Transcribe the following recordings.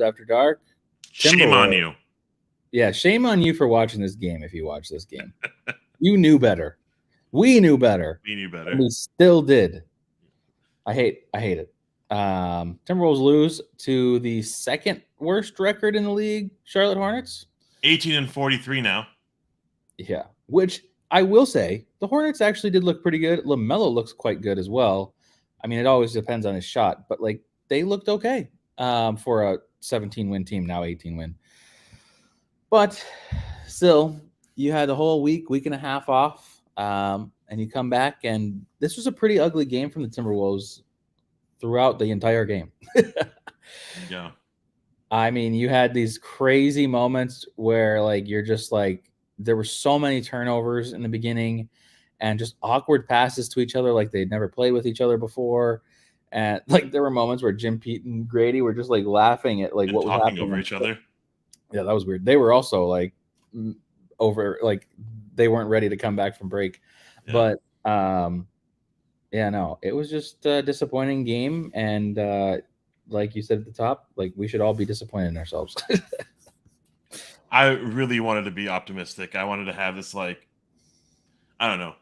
After Dark. Shame on you. Yeah, shame on you for watching this game if you watched this game. You knew better. We knew better. We knew better. And we still did. I hate it. Timberwolves lose to the second worst record in the league, Charlotte Hornets. 18-43 now. Yeah, which I will say, the Hornets actually did look pretty good. LaMelo looks quite good as well. I mean, it always depends on his shot, but like they looked okay for a 17-win team, now 18-win. But still, you had the whole week and a half off, and you come back, and this was a pretty ugly game from the Timberwolves throughout the entire game. Yeah. I mean, you had these crazy moments where like you're just like there were so many turnovers in the beginning and just awkward passes to each other like they'd never played with each other before. And like there were moments where Jim Pete and Grady were just like laughing at like what was happening over each other. Yeah, that was weird. They were also like over like they weren't ready to come back from break. Yeah. But yeah, no, it was just a disappointing game. And like you said at the top, like we should all be disappointed in ourselves. I really wanted to be optimistic. I wanted to have this like, I don't know,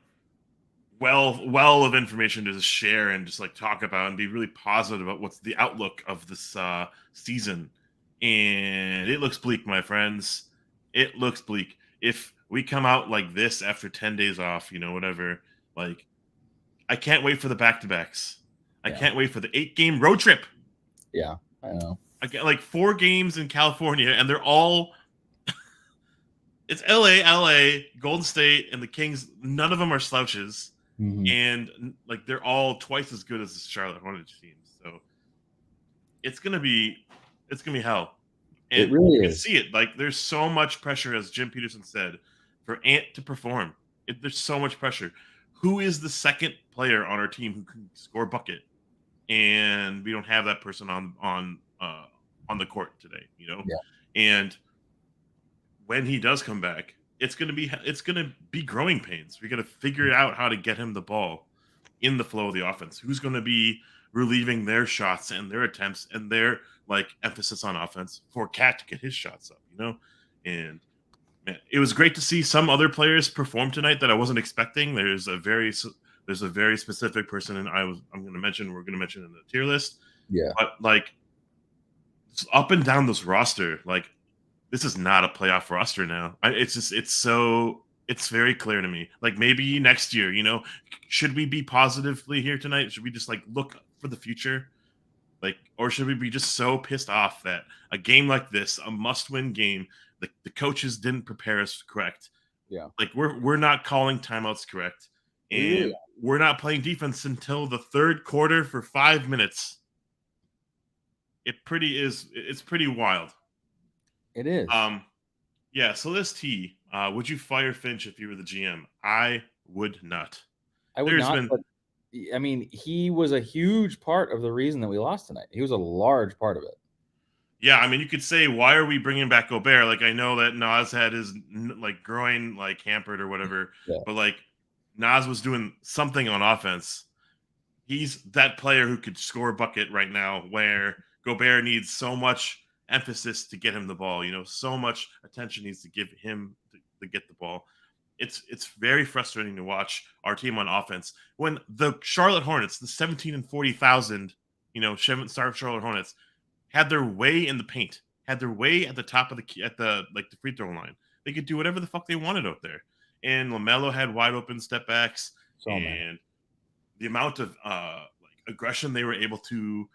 well of information to just share and just like talk about and be really positive about what's the outlook of this season. And it looks bleak, my friends. It looks bleak. If we come out like this after 10 days off, whatever, like I can't wait for the back-to-backs. I can't wait for the 8-game road trip. Yeah, I know. I get like 4 games in California, and they're all it's LA, Golden State, and the Kings. None of them are slouches. Mm-hmm. And like they're all twice as good as the Charlotte Hornets teams. So it's gonna be hell. And it really you is. Can see it. Like there's so much pressure, as Jim Peterson said, for Ant to perform. There's so much pressure. Who is the second player on our team who can score a bucket? And we don't have that person on the court today, Yeah. And when he does come back, it's gonna be growing pains. We got to figure out how to get him the ball in the flow of the offense. Who's going to be relieving their shots and their attempts and their like emphasis on offense for Cat to get his shots up, And man, it was great to see some other players perform tonight that I wasn't expecting. There's a very specific person, and we're going to mention in the tier list. Yeah, but like up and down this roster, like this is not a playoff roster now. It's very clear to me. Like maybe next year, should we be positively here tonight? Should we just like look for the future? Like, or should we be just so pissed off that a game like this, a must-win game, the coaches didn't prepare us correct? Yeah. Like we're not calling timeouts correct. And we're not playing defense until the third quarter for 5 minutes. It's pretty wild. It is. Yeah, so this T, would you fire Finch if you were the GM? I would not. I would not, but I mean, he was a huge part of the reason that we lost tonight. He was a large part of it. Yeah, I mean, you could say, why are we bringing back Gobert? Like, I know that Nas had his like groin like hampered or whatever, but like Nas was doing something on offense. He's that player who could score a bucket right now, where Gobert needs so much emphasis to get him the ball. So much attention needs to give him to get the ball. It's very frustrating to watch our team on offense when the Charlotte Hornets, the 17,040,000, seven-star Charlotte Hornets, had their way in the paint, had their way at the top of the free throw line. They could do whatever the fuck they wanted out there. And LaMelo had wide open step backs, and the amount of aggression they were able to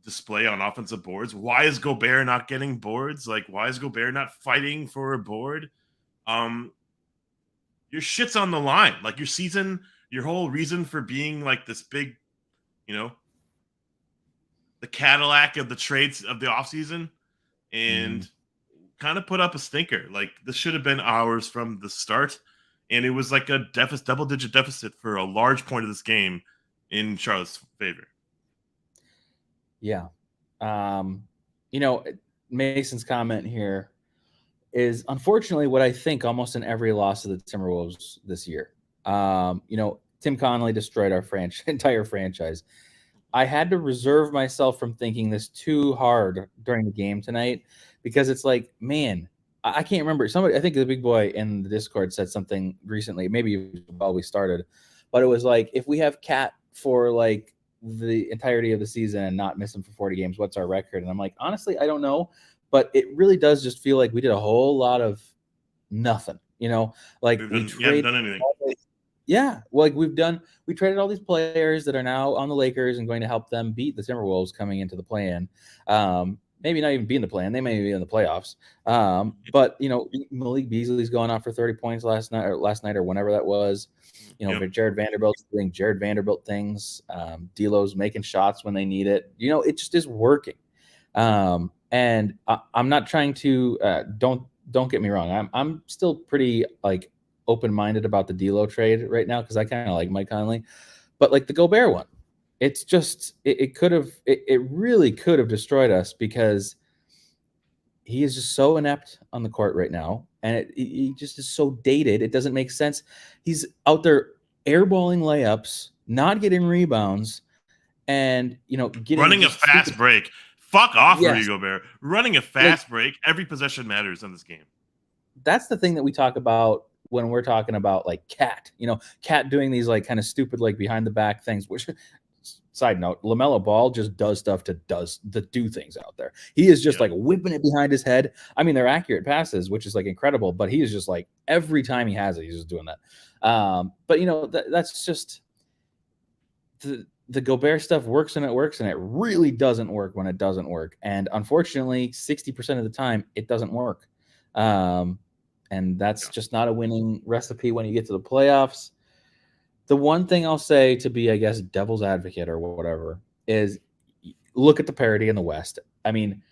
display on offensive boards. Why is Gobert not getting boards? Like, why is Gobert not fighting for a board? Your shit's on the line. Like your whole reason for being like this big, the Cadillac of the trades of the offseason, and kind of put up a stinker. Like this should have been ours from the start. And it was like a double-digit deficit for a large point of this game in Charlotte's favor. Yeah. Mason's comment here is unfortunately what I think almost in every loss of the Timberwolves this year. Tim Connolly destroyed our entire franchise. I had to reserve myself from thinking this too hard during the game tonight, because it's like, man, I can't remember. Somebody, I think the big boy in the Discord said something recently, maybe while we started, but it was like, if we have Cat for like the entirety of the season and not miss him for 40 games, what's our record? And I'm like, honestly, I don't know, but it really does just feel like we did a whole lot of nothing, like we haven't trade. done anything. Yeah, well, like we traded all these players that are now on the Lakers and going to help them beat the Timberwolves coming into the play-in. Maybe not even be in the play-in; they may be in the playoffs. But Malik Beasley's going off for 30 points last night or whenever that was. Jared Vanderbilt's doing Jared Vanderbilt things. D'Lo's making shots when they need it. It just is working. And I'm not trying to don't get me wrong. I'm still pretty like open-minded about the D'Lo trade right now, because I kind of like Mike Conley, but like the Gobert one, it's just it really could have destroyed us, because he is just so inept on the court right now, and he just is so dated. It doesn't make sense. He's out there airballing layups, not getting rebounds, and getting running a fast break. Fuck off, Rudy Gobert. Running a fast break. Every possession matters in this game. That's the thing that we talk about when we're talking about like Cat, Cat doing these like kind of stupid, like behind the back things, which side note, LaMelo Ball just does stuff to do things out there. He is just like whipping it behind his head. I mean, they're accurate passes, which is like incredible, but he is just like, every time he has it, he's just doing that. But that's just the Gobert stuff works, and it really doesn't work when it doesn't work. And unfortunately, 60% of the time it doesn't work. And that's just not a winning recipe when you get to the playoffs. The one thing I'll say, to be, I guess, devil's advocate or whatever, is look at the parity in the West. I mean,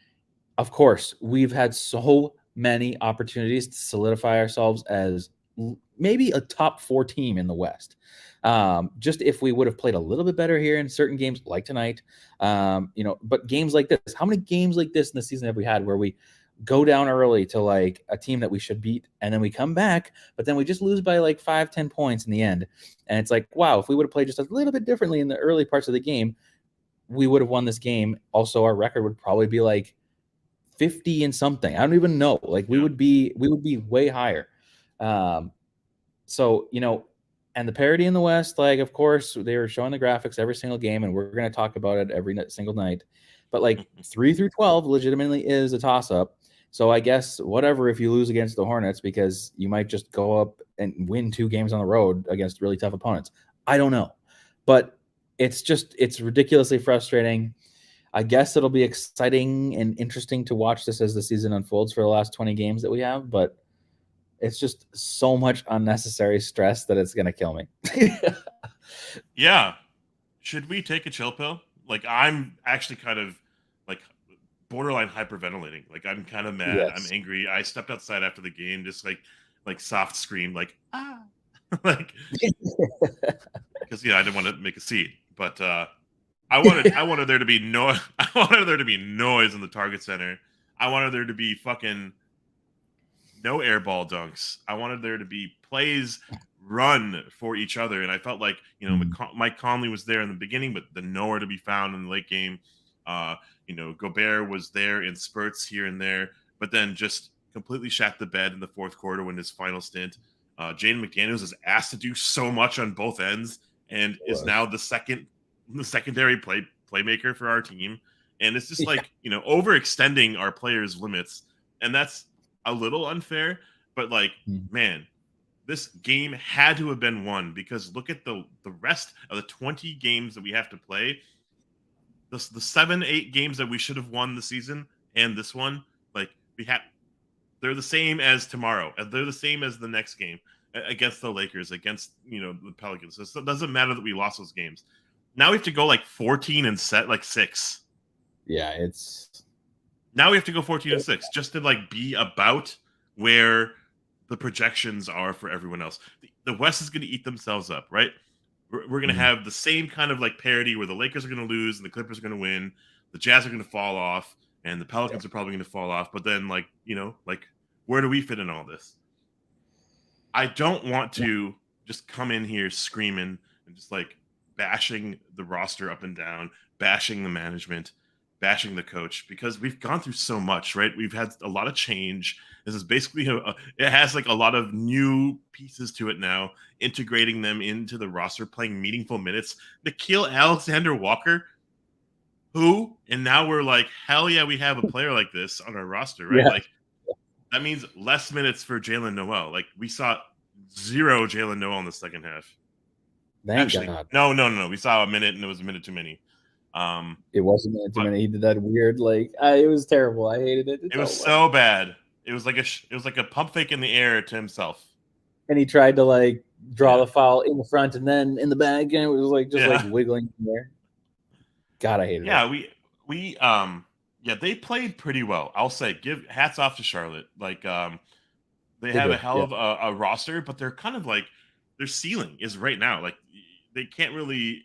of course, we've had so many opportunities to solidify ourselves as maybe a top 4 team in the West. Just if we would have played a little bit better here in certain games like tonight, but games like this, how many games like this in the season have we had where we go down early to like a team that we should beat, and then we come back, but then we just lose by like 5-10 points in the end? And it's like, wow, if we would have played just a little bit differently in the early parts of the game, we would have won this game. Also, our record would probably be like 50 and something. I don't even know. Like we would be way higher. So, and the parity in the West, like, of course, they were showing the graphics every single game, and we're going to talk about it every single night. But like 3 through 12 legitimately is a toss-up. So I guess whatever if you lose against the Hornets, because you might just go up and win 2 games on the road against really tough opponents. I don't know. But it's ridiculously frustrating. I guess it'll be exciting and interesting to watch this as the season unfolds for the last 20 games that we have, but it's just so much unnecessary stress that it's going to kill me. Yeah. Should we take a chill pill? Like, I'm actually kind of like borderline hyperventilating. Like, I'm kind of mad. Yes. I'm angry. I stepped outside after the game, just like soft scream, like, ah, like, because I didn't want to make a scene, but I wanted there to be I wanted there to be noise in the Target Center. I wanted there to be fucking no airball dunks. I wanted there to be plays run for each other, and I felt like Mike Conley was there in the beginning, but then nowhere to be found in the late game. Gobert was there in spurts here and there, but then just completely shat the bed in the fourth quarter when his final stint. Jaden McDaniels is asked to do so much on both ends, and is now the secondary playmaker for our team, and it's just overextending our players' limits, and that's a little unfair. But man, this game had to have been won, because look at the rest of the 20 games that we have to play. The 7-8 games that we should have won the season, and this one, they're the same as tomorrow. They're the same as the next game against the Lakers, against the Pelicans. So it doesn't matter that we lost those games. Now we have to go 14 and set 6. Yeah, it's now we have to go 14 and 6 just to be about where the projections are for everyone else. The West is going to eat themselves up, right? We're going to have the same kind of parity where the Lakers are going to lose and the Clippers are going to win. The Jazz are going to fall off, and the Pelicans are probably going to fall off. But then, where do we fit in all this? I don't want to just come in here screaming and just bashing the roster up and down, bashing the management, bashing the coach, because we've gone through so much, right? We've had a lot of change. This is basically it has like a lot of new pieces to it now, integrating them into the roster, playing meaningful minutes. Nickeil Alexander-Walker, who, and now we're like, hell yeah, we have a player like this on our roster, right? Yeah. Like, that means less minutes for Jalen Noel. Like, we saw 0 Jalen Noel in the second half. Thank God. No. We saw a minute, and it was a minute too many. It wasn't a minute too many. He did that weird, like, it was terrible. I hated it. It was so bad. It was like a pump fake in the air to himself. And he tried to like draw the foul in the front and then in the back, and it was like just like wiggling in there. God, I hated it. They played pretty well. I'll say, give hats off to Charlotte. Like, they have a hell of a roster, but they're kind of like, their ceiling is right now. Like, they can't really,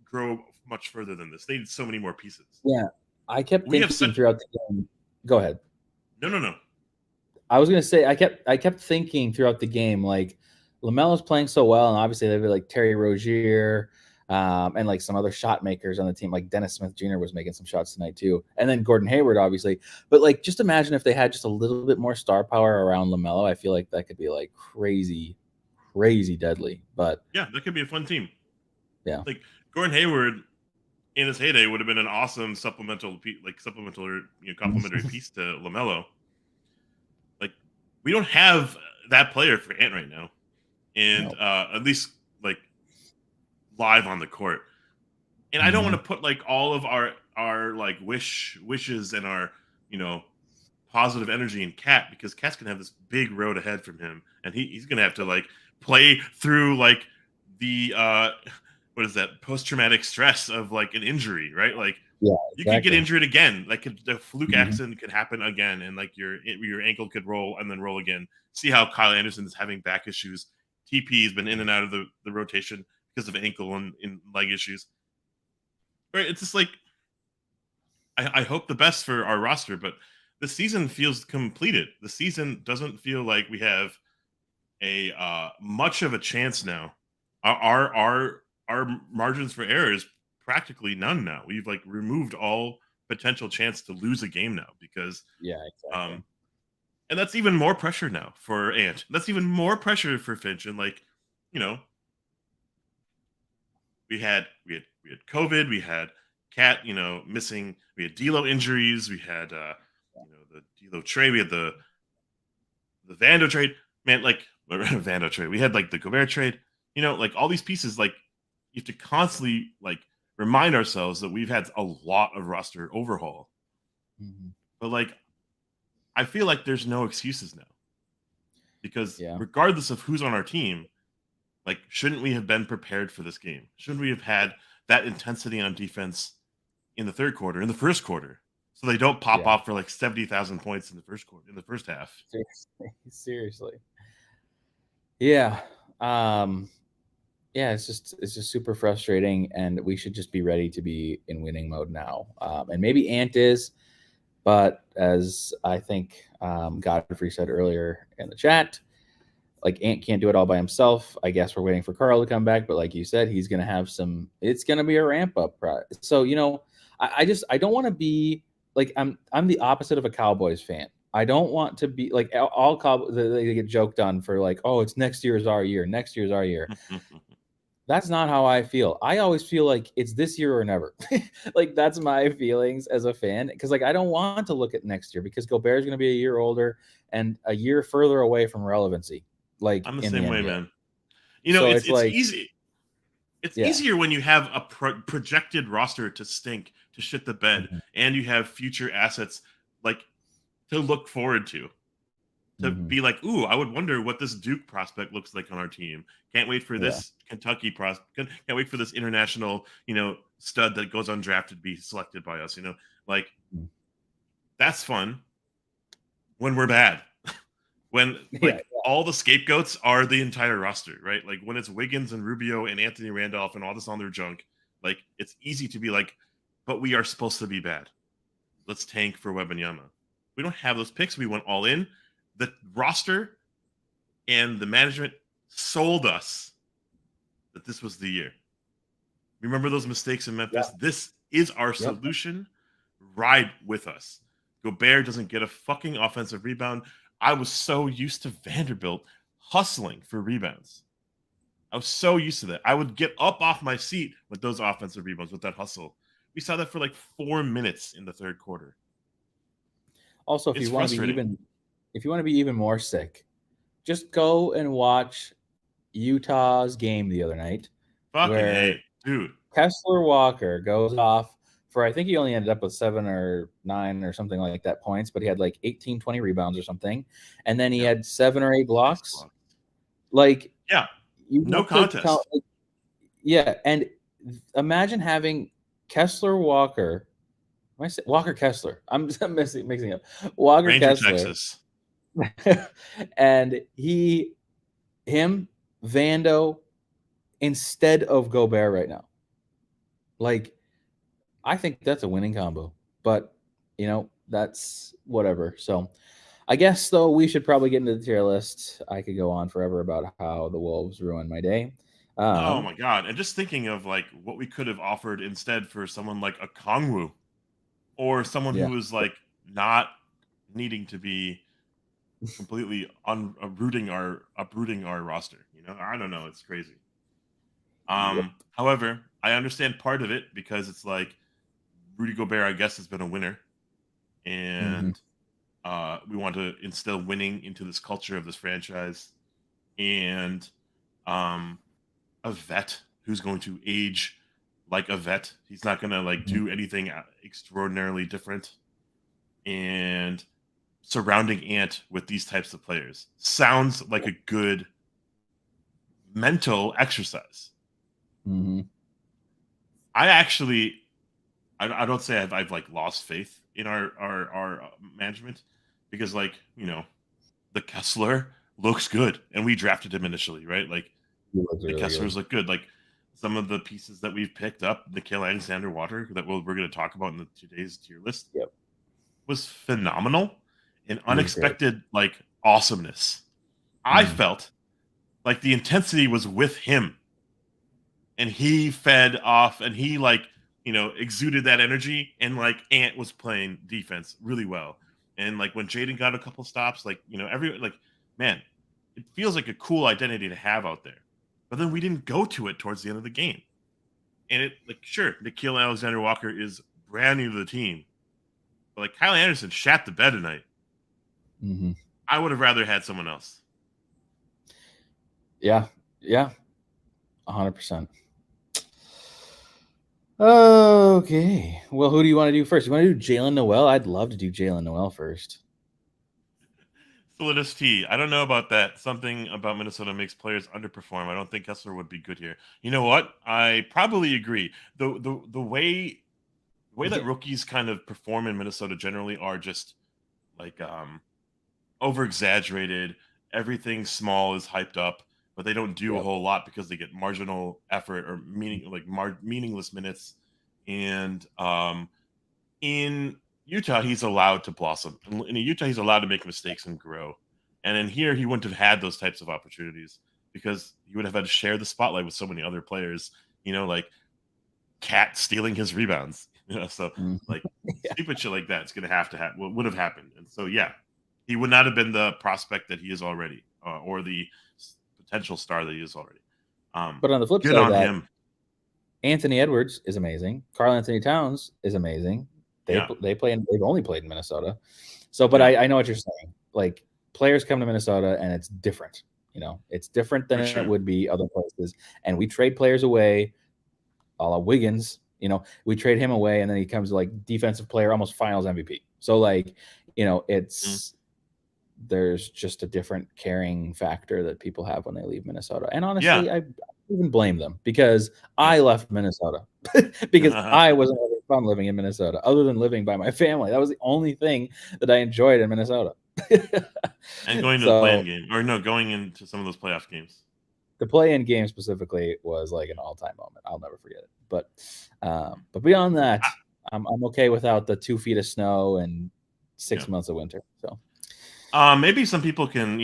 grow much further than this. They need so many more pieces. Yeah, I kept thinking throughout the game. Go ahead. No. I was gonna say I kept thinking throughout the game, like, LaMelo's playing so well, and obviously they've like Terry Rozier, and like some other shot makers on the team, like Dennis Smith Jr. was making some shots tonight too, and then Gordon Hayward, obviously. But like, just imagine if they had just a little bit more star power around LaMelo. I feel like that could be like crazy deadly. But yeah, that could be a fun team. Yeah, like Gordon Hayward in his heyday would have been an awesome complementary piece to LaMelo. Like, we don't have that player for Ant right now, and at least like live on the court. And I don't want to put like all of our like wishes and our positive energy in Cat, because Cat's gonna have this big road ahead from him, and he's gonna have to like play through like the what is that, post-traumatic stress of like an injury, right? Like, you could get injured again. Like, the fluke accident could happen again, and like your ankle could roll and then roll again. See how Kyle Anderson is having back issues. TP has been in and out of the rotation because of ankle and leg issues. Right? It's just like, I hope the best for our roster, but the season feels completed. The season doesn't feel like we have a much of a chance now. Our margins for error is practically none now. We've like removed all potential chance to lose a game now, because exactly. And that's even more pressure now for Ant. That's even more pressure for Finch. And like, we had COVID, we had Cat, missing, we had D'Lo injuries, we had the D'Lo trade, we had the Vando trade, man, like Vando trade. We had like the Gobert trade, like all these pieces. Like, you have to constantly like remind ourselves that we've had a lot of roster overhaul. But like, I feel like there's no excuses now, because regardless of who's on our team, like, shouldn't we have been prepared for this game? Shouldn't we have had that intensity on defense in the third quarter, in the first quarter, so they don't pop off for like 70,000 points in the first quarter, in the first half? Seriously. Yeah. Yeah, it's just super frustrating, and we should just be ready to be in winning mode now. And maybe Ant is, but as I think Godfrey said earlier in the chat, like, Ant can't do it all by himself. I guess we're waiting for Carl to come back, but like you said, he's going to have it's going to be a ramp up. So, I don't want to be like, I'm the opposite of a Cowboys fan. I don't want to be like all Cowboys. They get joked on for like, oh, it's next year's our year. Next year's our year. That's not how I feel. I always feel like it's this year or never. Like, that's my feelings as a fan, because like, I don't want to look at next year, because Gobert is going to be a year older and a year further away from relevancy. Like, I'm the same way, man. So it's like, easy. It's easier when you have a projected roster to stink, to shit the bed, and you have future assets like to look forward to be like, ooh, I would wonder what this Duke prospect looks like on our team. Can't wait for this Kentucky prospect. Can't wait for this international, stud that goes undrafted to be selected by us. Like, that's fun when we're bad. When all the scapegoats are the entire roster, right? Like, when it's Wiggins and Rubio and Anthony Randolph and all this on their junk, like, it's easy to be like, but we are supposed to be bad. Let's tank for Wembanyama. We don't have those picks. We went all in. The roster and the management sold us that this was the year. Remember those mistakes in Memphis? is our solution. Ride with us. Gobert doesn't get a fucking offensive rebound. I was so used to Vanderbilt hustling for rebounds. I was so used to that. I would get up off my seat with those offensive rebounds, with that hustle. We saw that for like 4 minutes in the third quarter. Also, if you want to be even more sick, just go and watch Utah's game the other night, Fucking dude. Kessler Walker goes off for, I think he only ended up with 7 or 9 or something like that points, but he had like 18, 20 rebounds or something, and then he had 7 or 8 blocks. Like, no contest. And imagine having Kessler Walker. Walker Kessler. I'm mixing up. Walker Ranger, Kessler. Texas. And him, Vando, instead of Gobert right now. Like, I think that's a winning combo. But, that's whatever. So, I guess, though, we should probably get into the tier list. I could go on forever about how the Wolves ruined my day. Oh, my God. And just thinking of, like, what we could have offered instead for someone like a Kongwu, or someone who is, like, not needing to be completely uprooting our roster. I don't know. It's crazy. However, I understand part of it, because it's like Rudy Gobert, I guess, has been a winner, and we want to instill winning into this culture of this franchise, and a vet who's going to age like a vet. He's not going to like do anything extraordinarily different, and surrounding Ant with these types of players sounds like a good mental exercise. I don't say I've like lost faith in our management, because the Kessler looks good, and we drafted him initially, right? Like, the Kesslers look good. Like, some of the pieces that we've picked up, Nickeil Alexander-Walker, that we're going to talk about in today's tier list, was phenomenal and unexpected, like, awesomeness. I felt like the intensity was with him, and he fed off, and he exuded that energy, and like Ant was playing defense really well. And like when Jaden got a couple stops, man, it feels like a cool identity to have out there. But then we didn't go to it towards the end of the game. And sure, Nickeil Alexander-Walker is brand new to the team, but like Kyle Anderson shat the bed tonight. I would have rather had someone else. Yeah. 100%. Okay. Well, who do you want to do first? You want to do Jalen Noel? I'd love to do Jalen Noel first. Solidus T. I don't know about that. Something about Minnesota makes players underperform. I don't think Kessler would be good here. You know what? I probably agree. The way that rookies kind of perform in Minnesota generally are just like over exaggerated. Everything small is hyped up, but they don't do a whole lot because they get marginal effort or meaningless minutes. And in Utah, he's allowed to blossom. In Utah, he's allowed to make mistakes and grow. And in here, he wouldn't have had those types of opportunities, because he would have had to share the spotlight with so many other players, like Cat stealing his rebounds. So like stupid shit like that, it's going to happen. What would have happened. And so, he would not have been the prospect that he is already, or the potential star that he is already. But on the flip side of that, him. Anthony Edwards is amazing. Karl Anthony Towns is amazing. They've only played in Minnesota. So, but I know what you're saying. Like, players come to Minnesota and it's different. It's different than it would be other places. And we trade players away, a la Wiggins. We trade him away, and then he comes like defensive player, almost finals MVP. So like, it's there's just a different carrying factor that people have when they leave Minnesota. And honestly, I even blame them, because I left Minnesota because I wasn't having fun living in Minnesota, other than living by my family. That was the only thing that I enjoyed in Minnesota. And going to the play-in game, or no, going into some of those playoff games. The play-in game specifically was like an all-time moment. I'll never forget it. But beyond that, I'm okay without the 2 feet of snow and 6 months of winter. So maybe some people can,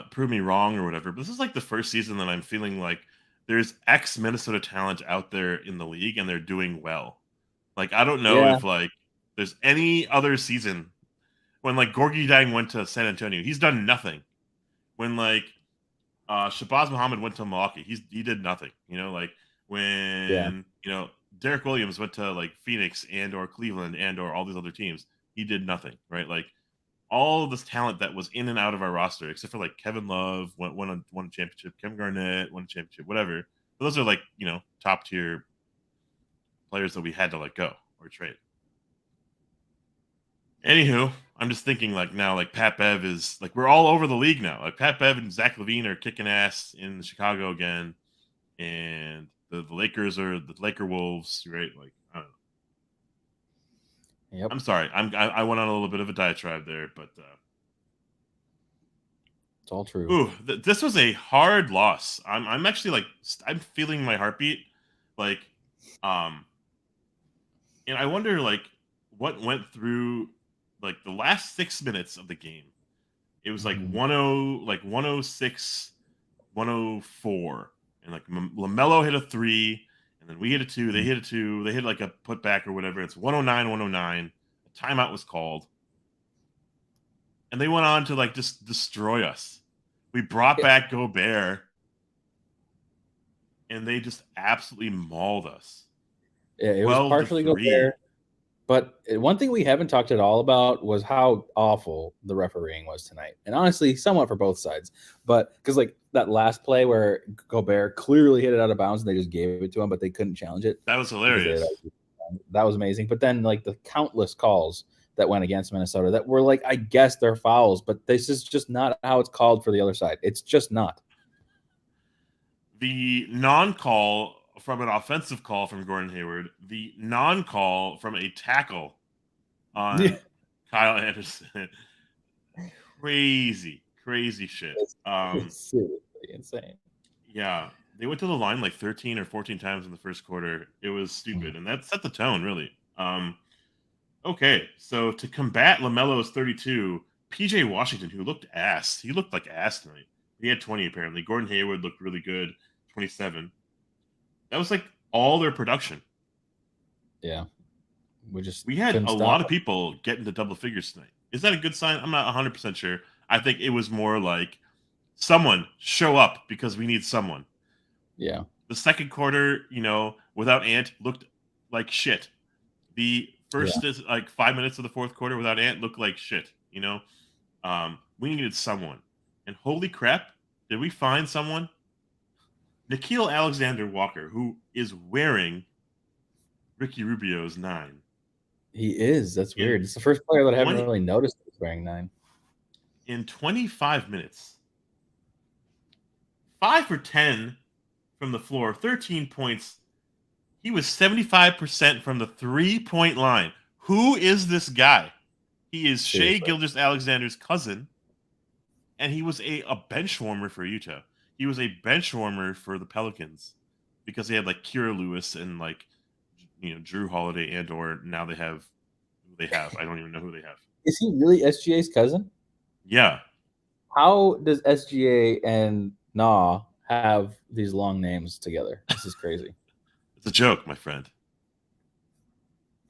prove me wrong or whatever, but this is like the first season that I'm feeling like there's ex-Minnesota talent out there in the league, and they're doing well. Like, I don't know if like there's any other season when like Gorgie Dang went to San Antonio, he's done nothing. When like Shabazz Muhammad went to Milwaukee, he did nothing. You know, like when Derek Williams went to like Phoenix and or Cleveland and or all these other teams, he did nothing, right? Like all of this talent that was in and out of our roster, except for like Kevin Love won a championship, Kevin Garnett won a championship, whatever. But those are like top tier players that we had to let go or trade. Anywho, I'm just thinking like now, like Pat Bev is like we're all over the league now. Like Pat Bev and Zach LaVine are kicking ass in Chicago again, and the Lakers are the Laker Wolves, right? Like I don't know. Yep. I'm sorry, I went on a little bit of a diatribe there, but it's all true. Ooh, this was a hard loss. I'm actually like I'm feeling my heartbeat, like, and I wonder like what went through like the last 6 minutes of the game. It was like 1-0, like 106, 104, and like LaMelo hit a 3, and then we hit a 2. They hit a 2. They hit like a putback or whatever. It's 109, 109. A timeout was called, and they went on to like just destroy us. We brought back Gobert, and they just absolutely mauled us. Yeah, it was partially Gobert. But one thing we haven't talked at all about was how awful the refereeing was tonight. And honestly, somewhat for both sides. But because like that last play where Gobert clearly hit it out of bounds and they just gave it to him, but they couldn't challenge it. That was hilarious. That was amazing. But then like the countless calls that went against Minnesota that were like, I guess they're fouls, but this is just not how it's called for the other side. It's just not. The non-call from an offensive call from Gordon Hayward, the non-call from a tackle on Kyle Anderson. Crazy shit. It's seriously insane. Yeah. They went to the line like 13 or 14 times in the first quarter. It was stupid. And that set the tone, really. Okay. So to combat LaMelo's 32, PJ Washington, who looked ass. He looked like ass tonight. He had 20 apparently. Gordon Hayward looked really good. 27. That was like all their production. Yeah. We had a lot of people get into double figures tonight. Is that a good sign? I'm not 100% sure. I think it was more like someone show up because we need someone. Yeah. The second quarter, without Ant looked like shit. The first is like 5 minutes of the fourth quarter without Ant looked like shit. We needed someone. And holy crap, did we find someone? Nickeil Alexander-Walker, who is wearing Ricky Rubio's 9. He is. That's weird. It's the first player that I haven't really noticed he's wearing 9. In 25 minutes, 5 for 10 from the floor, 13 points. He was 75% from the 3-point line. Who is this guy? He is Shai Gilgeous-Alexander's cousin, and he was a bench warmer for Utah. He was a bench warmer for the Pelicans because they had like Kira Lewis and like Drew Holiday and or now they have who they have. I don't even know who they have. Is he really SGA's cousin? Yeah. How does SGA and Nah have these long names together? This is crazy. It's a joke, my friend.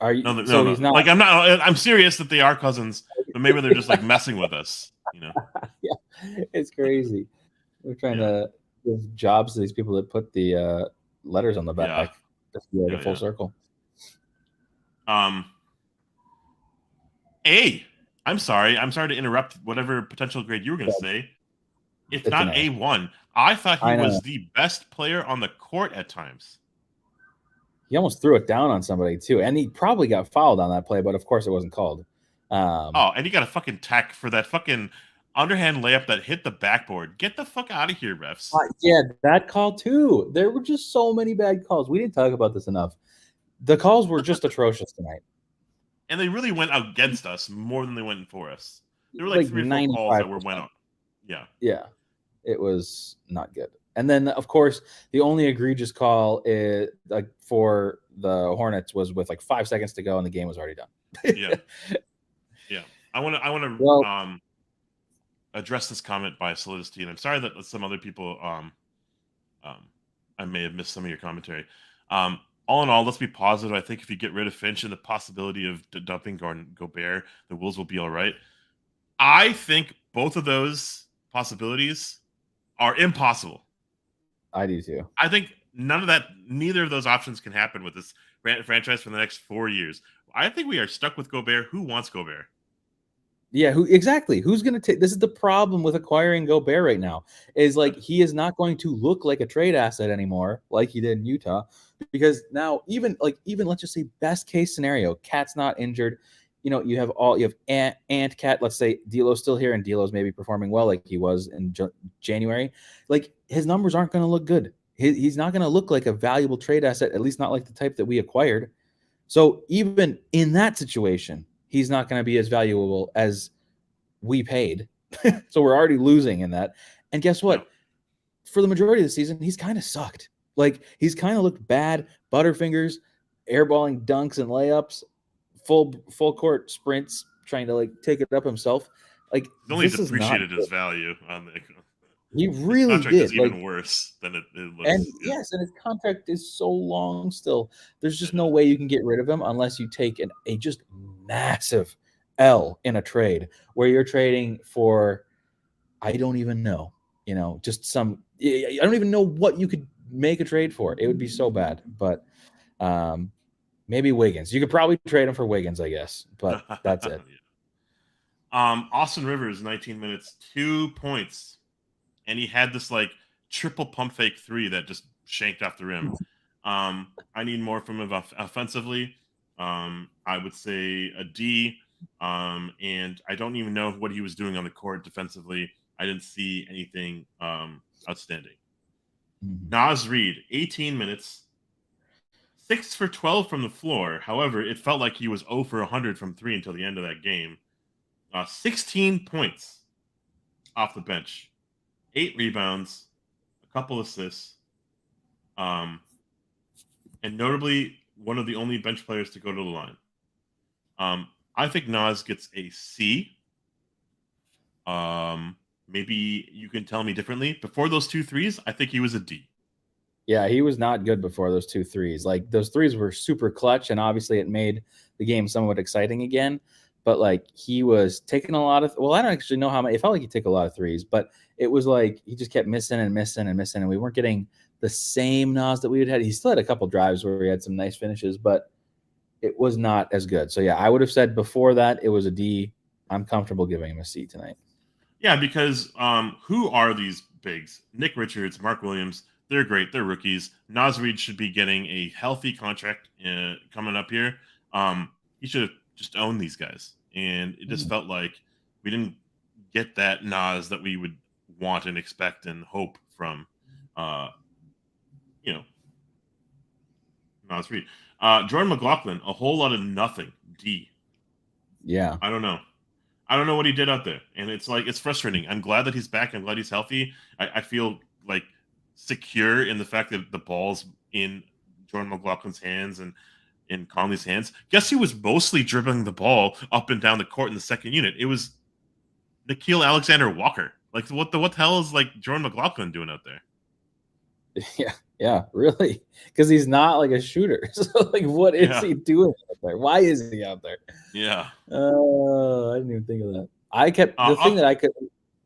Are you? No. He's not. Like I'm serious that they are cousins, but maybe they're just like messing with us. Yeah, it's crazy. We're trying to give jobs to these people that put the letters on the back. Just like a full circle. I'm sorry to interrupt whatever potential grade you were going to say. It's not A1. I thought he was the best player on the court at times. He almost threw it down on somebody too, and he probably got fouled on that play, but of course it wasn't called. And he got a fucking tech for that fucking underhand layup that hit the backboard. Get the fuck out of here, refs. Yeah, that call too. There were just so many bad calls. We didn't talk about this enough. The calls were just atrocious tonight. And they really went against us more than they went for us. There were like 3 or 4 calls that went on. Yeah. Yeah. It was not good. And then, of course, the only egregious call is like for the Hornets was with like 5 seconds to go and the game was already done. Yeah. I want to address this comment by Solidity, and I'm sorry that some other people I may have missed some of your commentary. all in all, let's be positive. I think if you get rid of Finch and the possibility of dumping Gobert, the Wolves will be all right. I think both of those possibilities are impossible. I do too. I think neither of those options can happen with this franchise for the next 4 years. I think we are stuck with Gobert. Who wants Gobert? Yeah, who's going to take this? Is the problem with acquiring Gobert right now, is like he is not going to look like a trade asset anymore like he did in Utah, because now even let's just say best case scenario, Cat's not injured, you have Ant Cat, let's say D'Lo's still here and D'Lo's maybe performing well like he was in January, like his numbers aren't going to look good. He's not going to look like a valuable trade asset, at least not like the type that we acquired. So even in that situation, he's not going to be as valuable as we paid. So we're already losing in that. And guess what? For the majority of the season, he's kind of sucked. Like he's kind of looked bad, butterfingers, airballing dunks and layups, full court sprints, trying to like take it up himself. Like he's only depreciated his value on the. He really contract did. Is even worse than it looks. And yes, and his contract is so long still. There's just no way you can get rid of him unless you take a just massive L in a trade where you're trading for, I don't even know, just some, I don't even know what you could make a trade for. It would be so bad. But maybe Wiggins. You could probably trade him for Wiggins, I guess. But that's it. Austin Rivers, 19 minutes, 2 points. And he had this like triple pump fake 3 that just shanked off the rim. I need more from him offensively. I would say a D. And I don't even know what he was doing on the court defensively. I didn't see anything outstanding. Naz Reid, 18 minutes, 6 for 12 from the floor. However, it felt like he was 0 for 100 from 3 until the end of that game. 16 points off the bench. 8 rebounds, a couple assists, and notably one of the only bench players to go to the line. I think Naz gets a C. Maybe you can tell me differently. Before those 2 threes, I think he was a D. Yeah, he was not good before those 2 threes. Like those threes were super clutch, and obviously it made the game somewhat exciting again. But like he was taking a lot of, well, I don't actually know how many. It felt like he took a lot of threes, but it was like he just kept missing, and we weren't getting the same Naz that we had. He still had a couple drives where he had some nice finishes, but it was not as good. So yeah, I would have said before that it was a D. I'm comfortable giving him a C tonight. Yeah, because who are these bigs? Nick Richards, Mark Williams, they're great. They're rookies. Naz Reid should be getting a healthy contract coming up here. He should have just owned these guys. And it just felt like we didn't get that Naz that we would want and expect and hope from, Naz Reid. Jordan McLaughlin, a whole lot of nothing. D. Yeah. I don't know. I don't know what he did out there. And it's like, it's frustrating. I'm glad that he's back. I'm glad he's healthy. I feel like secure in the fact that the ball's in Jordan McLaughlin's hands and in Conley's hands. Guess who was mostly dribbling the ball up and down the court in the second unit? It was Nickeil Alexander-Walker. Like what the hell is like Jordan McLaughlin doing out there? Yeah, really, because he's not like a shooter. So like, what is he doing out there? Why is he out there? Yeah. I didn't even think of that. I kept the thing that I could.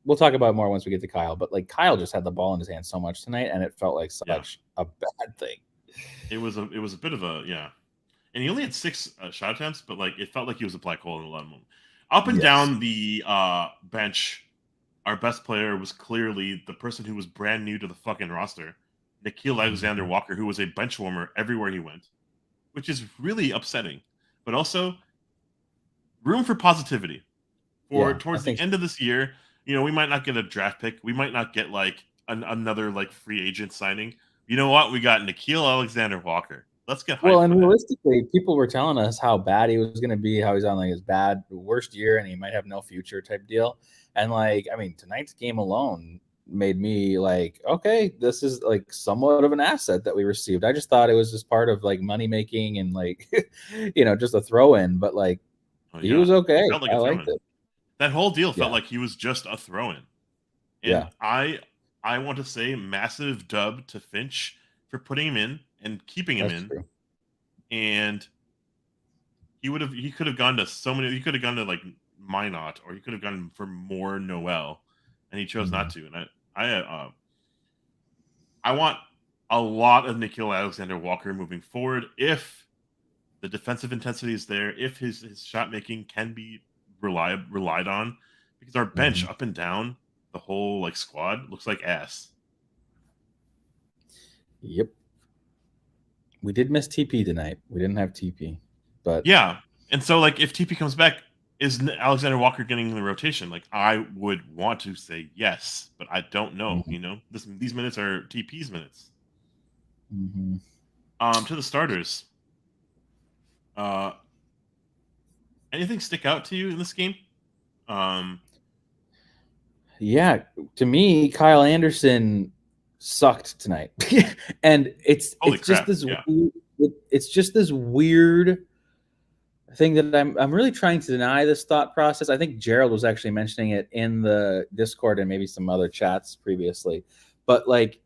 We'll talk about it more once we get to Kyle. But like Kyle just had the ball in his hand so much tonight, and it felt like such a bad thing. It was a bit of a and he only had 6 shot attempts, but like it felt like he was a black hole in a lot of moments. Up and down the bench, our best player was clearly the person who was brand new to the fucking roster, Nickeil Alexander-Walker, who was a bench warmer everywhere he went, which is really upsetting. But also, room for positivity. Towards the end of this year, we might not get a draft pick. We might not get like another like free agent signing. You know what? We got Nickeil Alexander-Walker. Let's get hyped. Well, and realistically, people were telling us how bad he was going to be, how he's on like his worst year, and he might have no future type deal. And like, I mean, tonight's game alone made me like, okay, this is like somewhat of an asset that we received. I just thought it was just part of like money making and like, just a throw in. But like, he was okay. Like I liked it. That whole deal felt like he was just a throw in. And I want to say massive dub to Finch for putting him in and keeping him in. True. and he could have gone to so many. He could have gone to like Minot, or he could have gone for more Noel, and he chose not to. And I want a lot of Nickeil Alexander-Walker moving forward. If the defensive intensity is there, if his shot making can be relied on, because our bench up and down, the whole like squad looks like ass. Yep. We did miss TP tonight. We didn't have TP, but yeah. And so like if TP comes back, is Alexander Walker getting in the rotation? Like I would want to say yes, but I don't know. You know, these minutes are TP's minutes. To the starters. Anything stick out to you in this game? Yeah, to me, Kyle Anderson sucked tonight, and it's just this weird thing that I'm really trying to deny this thought process. I think Gerald was actually mentioning it in the Discord and maybe some other chats previously, but like,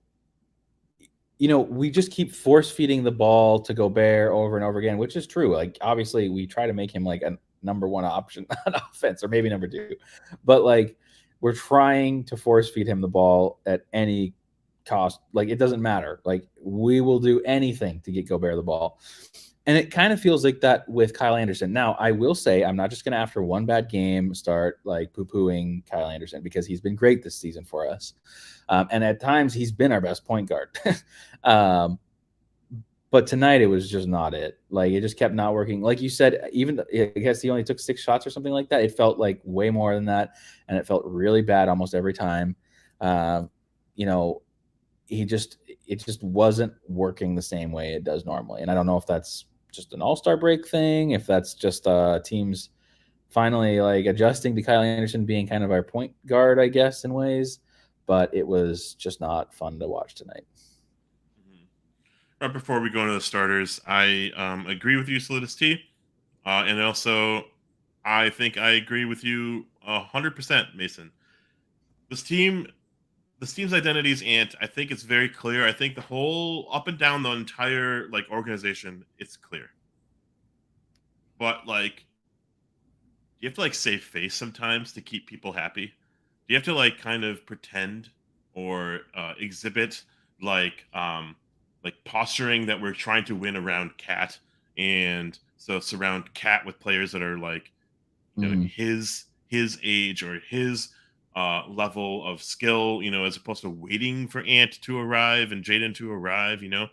you know, we just keep force feeding the ball to Gobert over and over again, which is true. Like, obviously, we try to make him like a number one option on offense, or maybe number two, but like, we're trying to force feed him the ball at any cost. Like, it doesn't matter. Like, we will do anything to get Gobert the ball. And it kind of feels like that with Kyle Anderson. Now, I will say, I'm not just going to, after one bad game, start like poo-pooing Kyle Anderson, because he's been great this season for us. And at times, he's been our best point guard. But tonight, it was just not it. Like, it just kept not working. Like you said, even I guess he only took 6 shots or something like that. It felt like way more than that, and it felt really bad almost every time. You know, it just wasn't working the same way it does normally. And I don't know if that's just an all-star break thing, if that's just teams finally like adjusting to Kyle Anderson being kind of our point guard, I guess, in ways. But it was just not fun to watch tonight. Right before we go into the starters, I agree with you, Solidus T. And also, I think I agree with you 100%, Mason. This team's identity is Ant. I think it's very clear. I think the whole up and down the entire like organization, it's clear. But like, you have to like save face sometimes to keep people happy. You have to like kind of pretend or exhibit like posturing that we're trying to win around Cat, and so surround Cat with players that are like, you know, his age or his level of skill, you know, as opposed to waiting for Ant to arrive and Jaden to arrive, you know,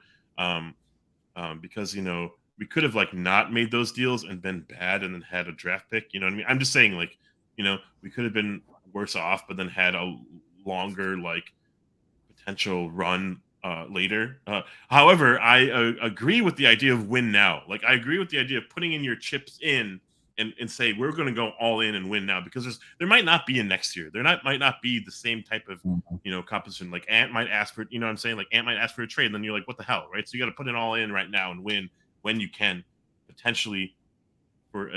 because, you know, we could have like not made those deals and been bad and then had a draft pick, you know what I mean? I'm just saying, like, you know, we could have been worse off, but then had a longer like potential run later. However, I agree with the idea of win now. Like, I agree with the idea of putting in your chips in and say we're going to go all in and win now, because there might not be a next year. Might not be the same type of, you know, composition. Like Ant might ask for, you know what I'm saying? Like Ant might ask for a trade, and then you're like, what the hell, right? So you got to put it all in right now and win when you can, potentially for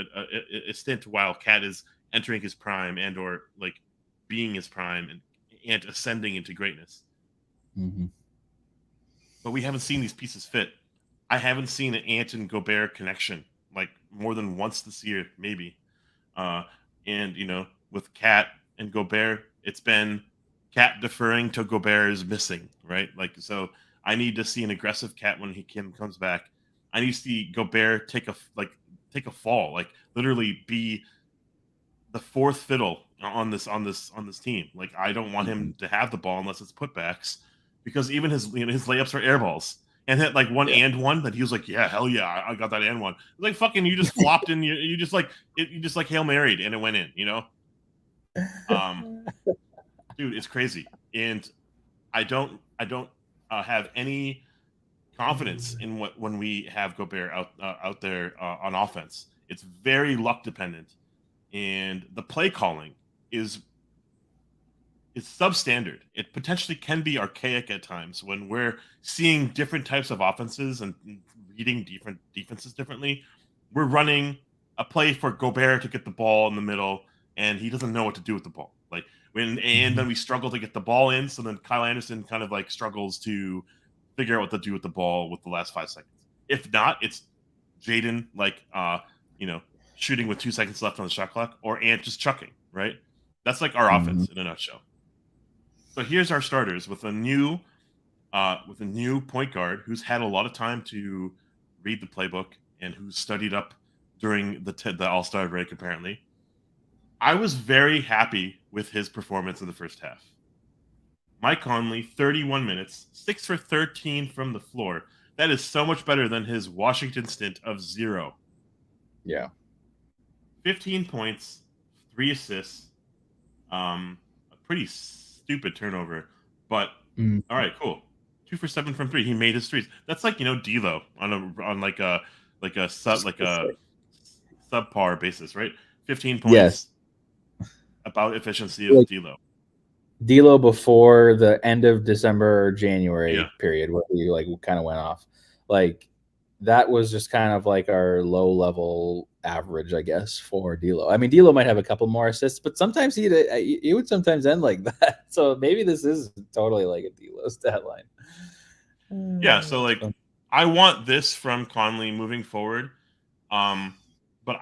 a stint while Cat is entering his prime and or like being his prime and ascending into greatness. But we haven't seen these pieces fit. I haven't seen an Ant and Gobert connection like more than once this year, maybe. And, you know, with Cat and Gobert, it's been Cat deferring to Gobert is missing, right? Like, so I need to see an aggressive Cat when comes back. I need to see Gobert take a fall, like literally be the fourth fiddle on this team. Like, I don't want him to have the ball unless it's putbacks, because even his layups are air balls. And hit like one and one that he was like, yeah, hell yeah, I got that and one. Like, fucking, you just flopped in, you just like Hail Married and it went in, you know? Dude, it's crazy. And I don't have any confidence in when we have Gobert out there on offense. It's very luck dependent, and the play calling is substandard. It potentially can be archaic at times when we're seeing different types of offenses and reading different defenses differently. We're running a play for Gobert to get the ball in the middle, and he doesn't know what to do with the ball. Like, and then we struggle to get the ball in, so then Kyle Anderson kind of like struggles to figure out what to do with the ball with the last 5 seconds. If not, it's Jaden shooting with 2 seconds left on the shot clock, or Ant just chucking, right? That's like our offense in a nutshell. So here's our starters with a new point guard who's had a lot of time to read the playbook and who's studied up during the All-Star break, apparently. I was very happy with his performance in the first half. Mike Conley, 31 minutes, 6 for 13 from the floor. That is so much better than his Washington stint of 0. Yeah. 15 points, 3 assists, a pretty stupid turnover, but all right, cool. 2 for 7 from 3. He made his threes. That's like, D'Lo on a subpar basis, right? 15 points. Yes. About efficiency of D'Lo. D'Lo before the end of December or January period where he kind of went off. That was just kind of like our low level average, I guess, for D'Lo. I mean, D'Lo might have a couple more assists, but sometimes he would sometimes end like that. So maybe this is totally like a D'Lo stat line. Yeah, so I want this from Conley moving forward. But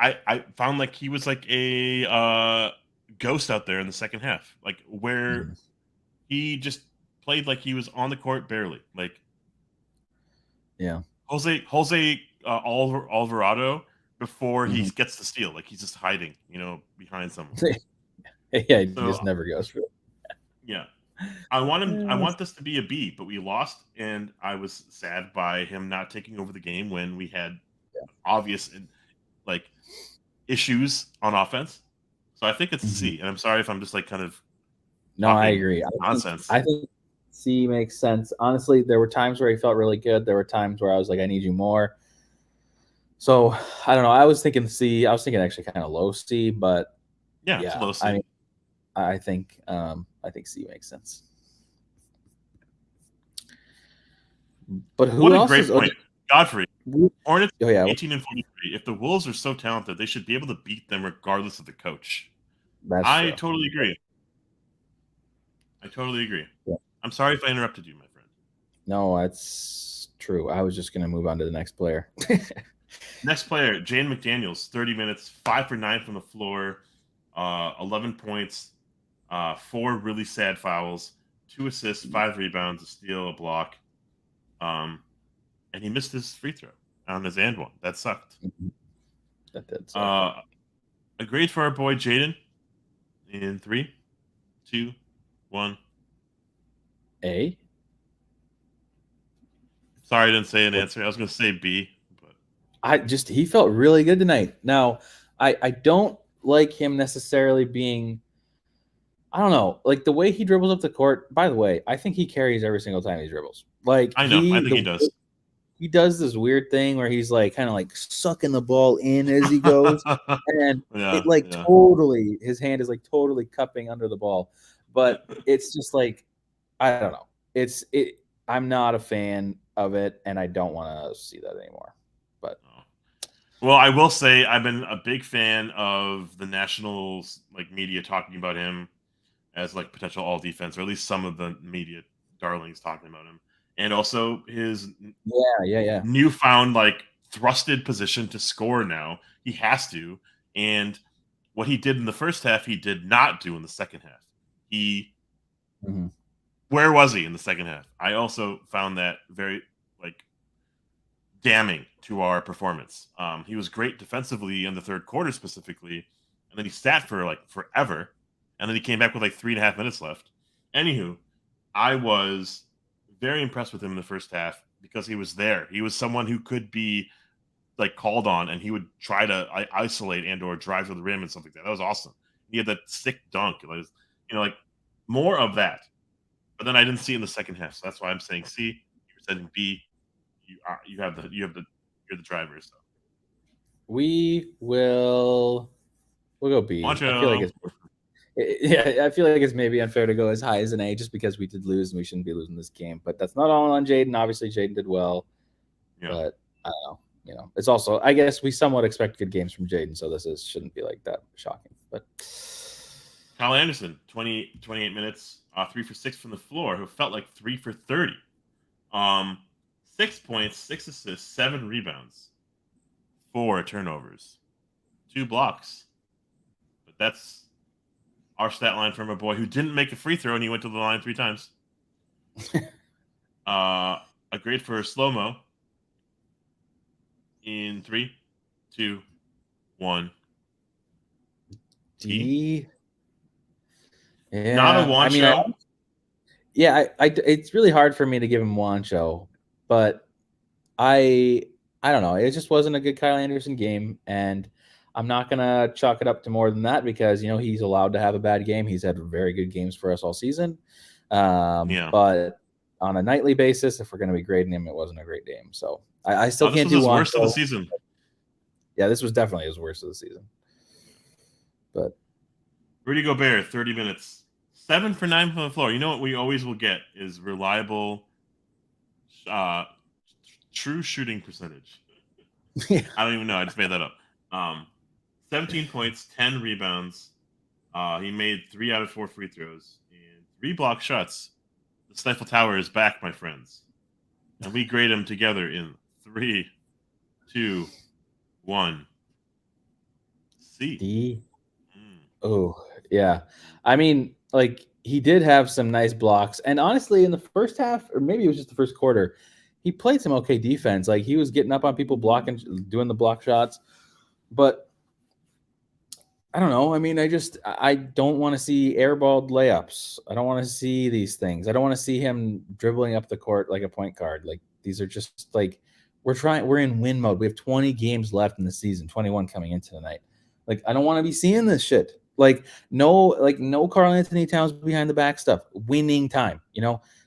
I found like he was like a ghost out there in the second half, where he just played like he was on the court barely. Jose Alvarado before he gets the steal, he's just hiding, behind someone. Yeah, he just never goes for it. Yeah, I want this to be a B, but we lost, and I was sad by him not taking over the game when we had obvious issues on offense. So I think it's a C, and I'm sorry if I'm just kind of I agree. Nonsense. I think C makes sense. Honestly, there were times where he felt really good. There were times where I was like, I need you more. So I don't know. I was thinking C. I was thinking actually kind of low C, but it's low C. I think C makes sense. But who else? What a great point, Godfrey. Hornets 18 and 43. If the Wolves are so talented, they should be able to beat them regardless of the coach. I totally agree. Yeah. I'm sorry if I interrupted you, my friend. No, that's true. I was just going to move on to the next player. Next player, Jaden McDaniels, 30 minutes, 5 for 9 from the floor, 11 points, 4 really sad fouls, 2 assists, 5 rebounds, a steal, a block. And he missed his free throw on his and one. That sucked. That did suck. A grade for our boy Jaden in 3, 2, 1. A. Sorry, I didn't say an answer. I was going to say B. But he felt really good tonight. Now, I don't like him necessarily being, I don't know, the way he dribbles up the court. By the way, I think he carries every single time he dribbles. I know. I think he does. He does this weird thing where he's kind of sucking the ball in as he goes, and totally, his hand is totally cupping under the ball. But it's just I don't know. I'm not a fan of it, and I don't want to see that anymore. But well, I will say I've been a big fan of the Nationals media talking about him as potential all defense, or at least some of the media darlings talking about him. And also his newfound thrusted position to score now. He has to. And what he did in the first half, he did not do in the second half. Where was he in the second half? I also found that very damning to our performance. He was great defensively in the third quarter specifically, and then he sat for forever, and then he came back with 3.5 minutes left. Anywho, I was very impressed with him in the first half because he was there. He was someone who could be called on, and he would try to isolate and or drive to the rim and something like that. That was awesome. He had that sick dunk. More of that. But then I didn't see it in the second half, so that's why I'm saying C. You're saying B. You're the driver. So we'll go B. I feel like it's maybe unfair to go as high as an A just because we did lose and we shouldn't be losing this game. But that's not all on Jaden. Obviously, Jaden did well. Yeah. But I don't know. It's also, I guess we somewhat expect good games from Jaden, so shouldn't be that shocking. But Kyle Anderson, 28 minutes, 3 for 6 from the floor, who felt like 3 for 30. 6 points, 6 assists, 7 rebounds. 4 turnovers, 2 blocks. But that's our stat line from a boy who didn't make a free throw and he went to the line 3 times. A grade for slow-mo in 3, 2, 1. D. Yeah, Not a one show. It's really hard for me to give him Wancho, but I don't know. It just wasn't a good Kyle Anderson game, and I'm not gonna chalk it up to more than that because he's allowed to have a bad game. He's had very good games for us all season, but on a nightly basis, if we're gonna be grading him, it wasn't a great game. So I still can't do his Wancho. Worst of the season. Yeah, this was definitely his worst of the season. But Rudy Gobert, 30 minutes, 7 for 9 from the floor. You know what we always will get is reliable, true shooting percentage. Yeah. I don't even know. I just made that up. 17 points, 10 rebounds. He made 3 out of 4 free throws and 3 block shots. The Stifle Tower is back, my friends. And we grade them together in 3, 2, 1. C. D. Oh, yeah. I mean, like, he did have some nice blocks. And honestly, in the first half, or maybe it was just the first quarter, he played some okay defense. Like, he was getting up on people, blocking, doing the block shots. But I don't know. I mean, I don't want to see airballed layups. I don't want to see these things. I don't want to see him dribbling up the court like a point guard. Like, these are just like, we're in win mode. We have 20 games left in the season, 21 coming into tonight. Like, I don't want to be seeing this shit. Like no Karl Anthony Towns behind the back stuff. Winning time.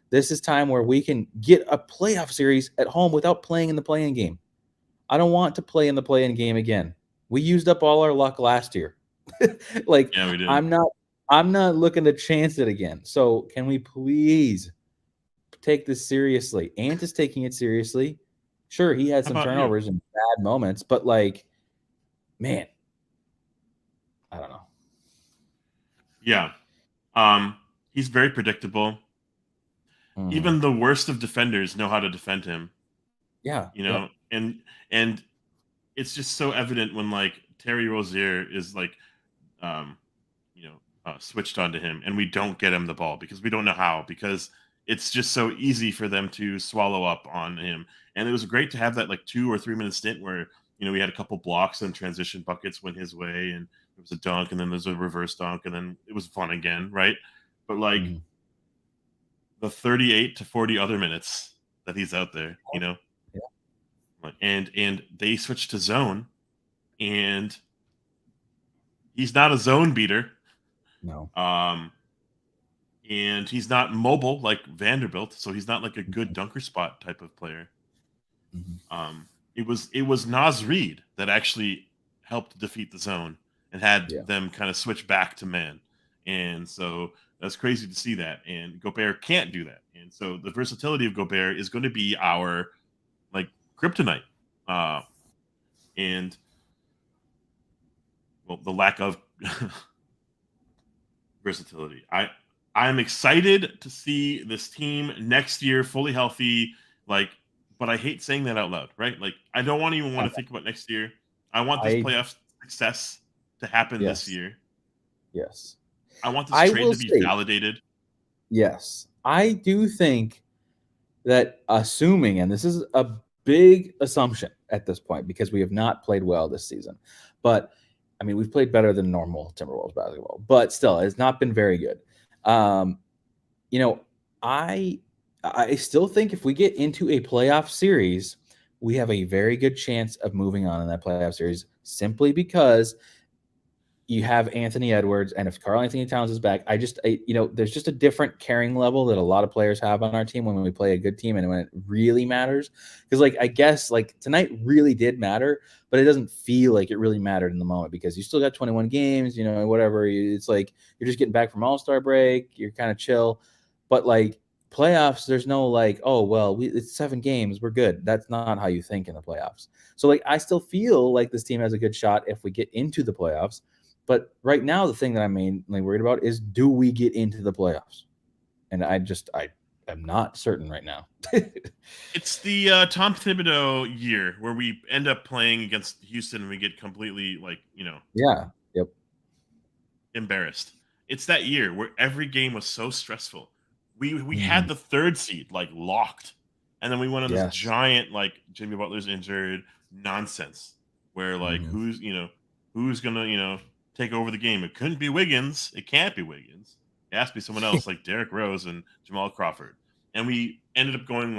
This is time where we can get a playoff series at home without playing in the play-in game. I don't want to play in the play-in game again. We used up all our luck last year. Like, yeah, we did. I'm not looking to chance it again. So can we please take this seriously? Ant is taking it seriously. Sure, he had some turnovers and bad moments, but like, man, I don't know. Yeah. He's very predictable. Even the worst of defenders know how to defend him. Yeah. And it's just so evident when like Terry Rozier is like switched onto him and we don't get him the ball because we don't know how, because it's just so easy for them to swallow up on him. And it was great to have that like 2 or 3 minute stint where we had a couple blocks and transition buckets went his way, and there was a dunk, and then there's a reverse dunk, and then it was fun again, right? But like the 38 to 40 other minutes that he's out there, and they switched to zone, and he's not a zone beater. No. And he's not mobile like Vanderbilt, so he's not like a good dunker spot type of player. It was Naz Reid that actually helped defeat the zone and had them kind of switch back to man. And so that's crazy to see that. And Gobert can't do that. And so the versatility of Gobert is going to be our like kryptonite. And the lack of versatility. I'm excited to see this team next year fully healthy, but I hate saying that out loud, right? Like, I don't want to think about next year. I want this playoff success to happen this year. Yes. I want this trade to be validated. Yes. I do think that, assuming, and this is a big assumption at this point because we have not played well this season, but I mean, we've played better than normal Timberwolves basketball, but still, it's not been very good. I still think if we get into a playoff series, we have a very good chance of moving on in that playoff series simply because you have Anthony Edwards, and if Karl Anthony Towns is back, there's just a different caring level that a lot of players have on our team when we play a good team and when it really matters. Because, I guess, tonight really did matter, but it doesn't feel like it really mattered in the moment because you still got 21 games, whatever. It's like you're just getting back from All-Star break. You're kind of chill. But, playoffs, there's no it's 7 games, we're good. That's not how you think in the playoffs. So, I still feel like this team has a good shot if we get into the playoffs. But right now, the thing that I'm mainly worried about is, do we get into the playoffs? And I am not certain right now. It's the Tom Thibodeau year where we end up playing against Houston and we get completely Yeah. Yep. embarrassed. It's that year where every game was so stressful. We had the 3rd seed locked, and then we went on this giant Jimmy Butler's injured nonsense where who's gonna take over the game. It couldn't be Wiggins. It can't be Wiggins. It has to be someone else like Derrick Rose and Jamal Crawford. And we ended up going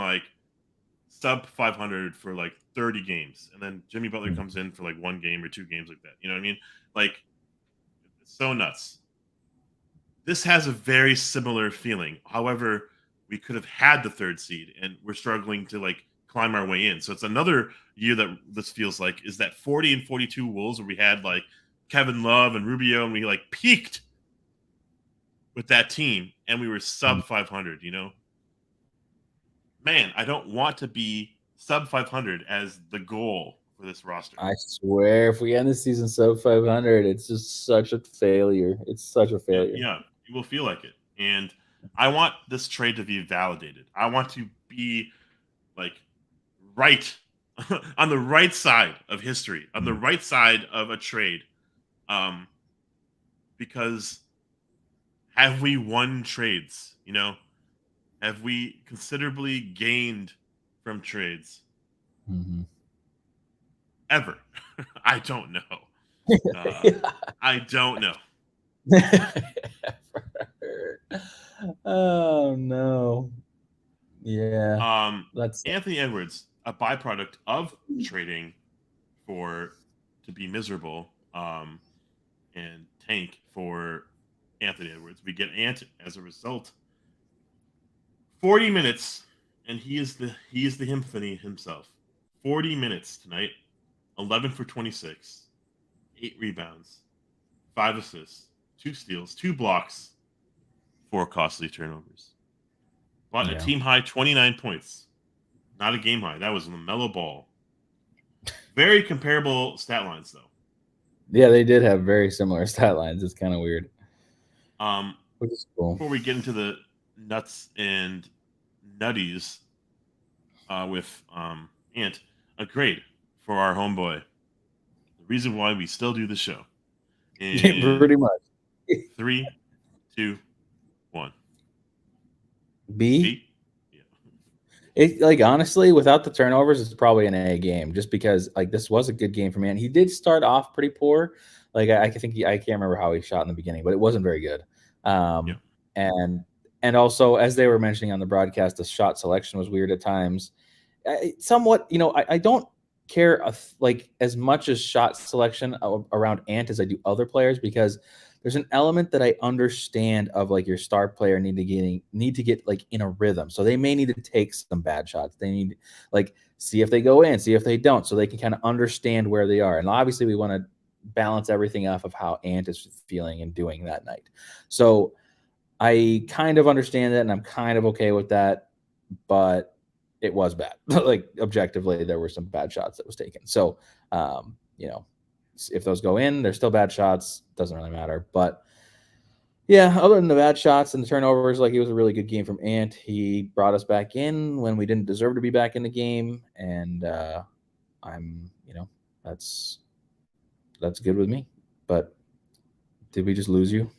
sub 500 for 30 games, and then Jimmy Butler comes in for 1 game or 2 games like that. You know what I mean? It's so nuts. This has a very similar feeling. However, we could have had the 3rd seed, and we're struggling to climb our way in. So it's another year that this feels like is that 40 and 42 Wolves where we had Kevin Love and Rubio, and we peaked with that team, and we were sub 500. Man, I don't want to be sub 500 as the goal for this roster. I swear, if we end the season sub 500, it's just such a failure. It's such a failure. Yeah, you will feel like it. And I want this trade to be validated. I want to be right on the right side of history, on the right side of a trade. Because have we won trades? Have we considerably gained from trades? Ever? I don't know. I don't know. Oh no. Yeah. That's Anthony Edwards, a byproduct of trading to be miserable, and tank for Anthony Edwards. We get Ant as a result. 40 minutes, and he is the Hymphony himself. 40 minutes tonight. 11 for 26, 8 rebounds, 5 assists, 2 steals, 2 blocks, 4 costly turnovers. But a team high 29 points. Not a game high. That was LaMelo Ball. Very comparable stat lines, though. Yeah, they did have very similar stat lines. It's kind of weird. Which is cool. Before we get into the nuts and nutties with Ant, a grade for our homeboy. The reason why we still do the show. Pretty much. 3, 2, 1. B? It honestly, without the turnovers, it's probably an A game. Just because this was a good game for Ant. He did start off pretty poor. I can't remember how he shot in the beginning, but it wasn't very good. And also, as they were mentioning on the broadcast, the shot selection was weird at times. Somewhat, I don't care as much as shot selection around Ant as I do other players, because there's an element that I understand of your star player need to get in a rhythm. So they may need to take some bad shots. They need see if they go in, see if they don't, so they can kind of understand where they are. And obviously we want to balance everything off of how Ant is feeling and doing that night. So I kind of understand that, and I'm kind of okay with that, but it was bad. Objectively, there were some bad shots that was taken. So, if those go in, they're still bad shots. Doesn't really matter. But yeah, other than the bad shots and the turnovers, it was a really good game from Ant. He brought us back in when we didn't deserve to be back in the game, and that's good with me. But did we just lose you?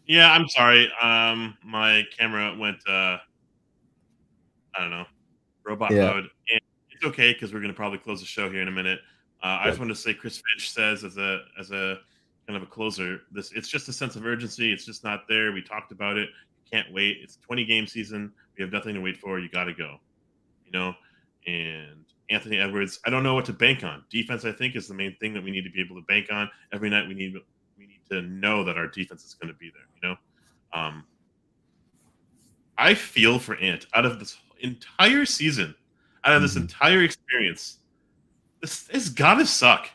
Yeah, I'm sorry. My camera went I don't know, robot mode. And it's okay because we're going to probably close the show here in a minute. I just wanted to say, Chris Finch says as a kind of a closer, it's just a sense of urgency. It's just not there. We talked about it. You can't wait. It's a 20-game season. We have nothing to wait for. You got to go. And Anthony Edwards, I don't know what to bank on. Defense, I think, is the main thing that we need to be able to bank on. Every night we need to know that our defense is going to be there. I feel for Ant out of this entire season, out of this entire experience. This gotta suck.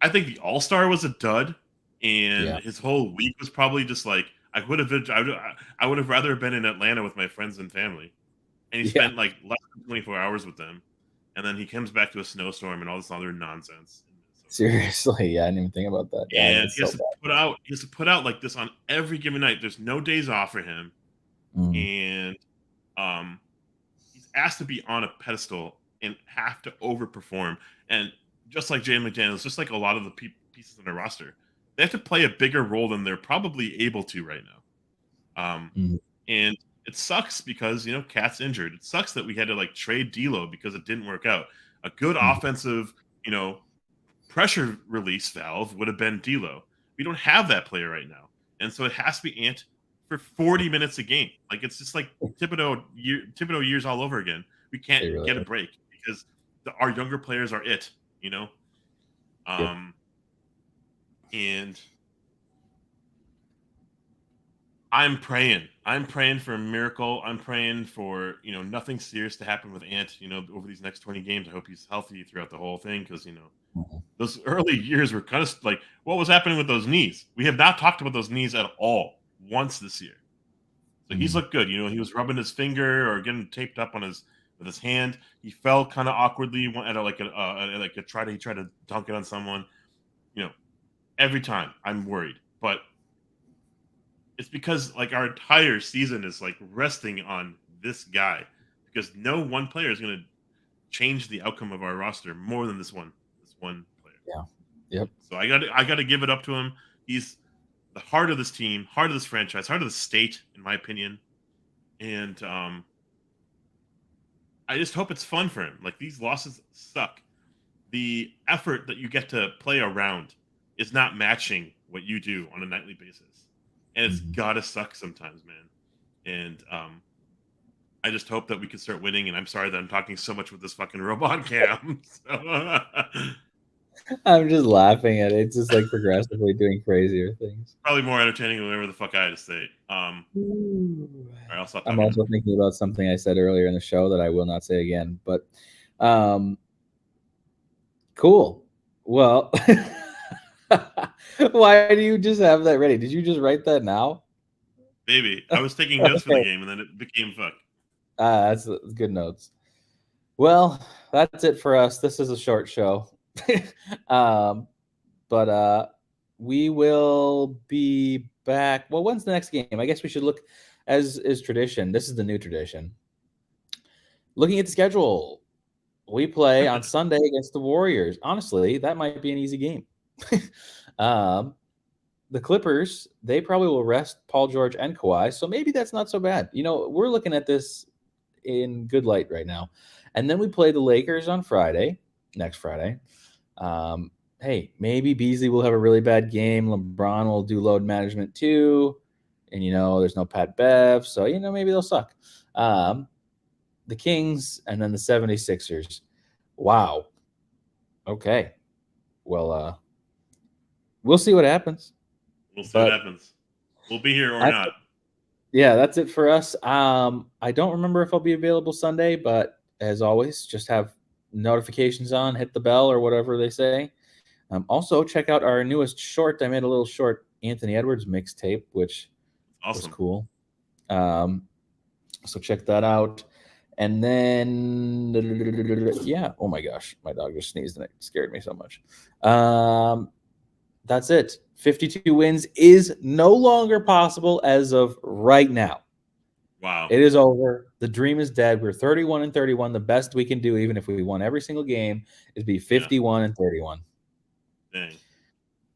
I think the All-Star was a dud, and his whole week was probably just I would have rather been in Atlanta with my friends and family, and he spent less than 24 hours with them, and then he comes back to a snowstorm and all this other nonsense. Seriously, I didn't even think about that. And he has to put out like this on every given night. There's no days off for him. and he's asked to be on a pedestal and have to overperform. And just like Jay McDaniels, just like a lot of the pieces on their roster, they have to play a bigger role than they're probably able to right now. And it sucks because Cat's injured. It sucks that we had to like trade D'Lo because it didn't work out. A good offensive, pressure release valve would have been D'Lo. We don't have that player right now, and so it has to be Ant for 40 minutes a game. Like it's just like Thibodeau years all over again. We can't get a break because our younger players are it. And I'm praying for a miracle. I'm praying for, nothing serious to happen with Ant, over these next 20 games. I hope he's healthy throughout the whole thing because, those early years were kind of like, what was happening with those knees? We have not talked about those knees at all once this year. So he's looked good. He was rubbing his finger or getting taped up with his hand. He fell kind of awkwardly at a try to, he tried to dunk it on someone. Every time I'm worried, but it's because like our entire season is like resting on this guy because no one player is going to change the outcome of our roster more than this one player. Yeah. Yep. So I got to give it up to him. He's the heart of this team, heart of this franchise, heart of the state, in my opinion. And I just hope it's fun for him. Like these losses suck. The effort that you get to play around is not matching what you do on a nightly basis. And it's gotta suck sometimes, man. And I just hope that we can start winning. And I'm sorry that I'm talking so much with this fucking robot cam. I'm just laughing at it. It's just like progressively doing crazier things. Probably more entertaining than whatever the fuck I had to say. All right, I'll stop talking. I'm also thinking about something I said earlier in the show that I will not say again. But cool. Well, why do you just have that ready? Did you just write that now? Maybe. I was taking notes for the game, and then it became fuck. That's good notes. Well, that's it for us. This is a short show. But we will be back. Well, when's the next game? I guess we should look, as is tradition. This is the new tradition. Looking at the schedule, we play on Sunday against the Warriors. Honestly, that might be an easy game. The Clippers, they probably will rest Paul George and Kawhi, so maybe that's not so bad. We're looking at this in good light right now. And then we play the Lakers on next Friday. Hey, maybe Beasley will have a really bad game. LeBron will do load management too. And, there's no Pat Bev, so, maybe they'll suck. The Kings and then the 76ers. Wow. Okay. Well, we'll see what happens. We'll see what happens. We'll be here or not. Yeah, that's it for us. I don't remember if I'll be available Sunday, but as always, just have notifications on, hit the bell or whatever they say. Also, check out our newest short. I made a little short Anthony Edwards mixtape, which was cool. So check that out. And then, yeah. Oh my gosh, my dog just sneezed and it scared me so much. That's it. 52 wins is no longer possible as of right now. Wow. It is over. The dream is dead. We're 31-31. The best we can do, even if we won every single game, is be 51-31. Dang.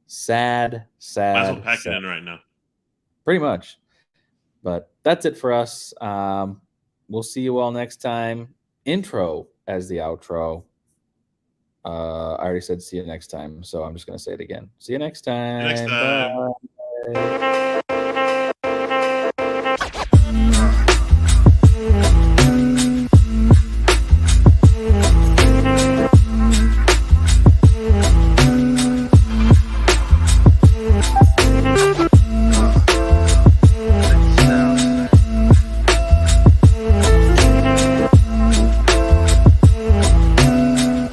Sad. Might as well pack it in right now. Pretty much. But that's it for us. We'll see you all next time. Intro as the outro. I already said see you next time, so I'm just going to say it again. See you next time. See you next time. Bye.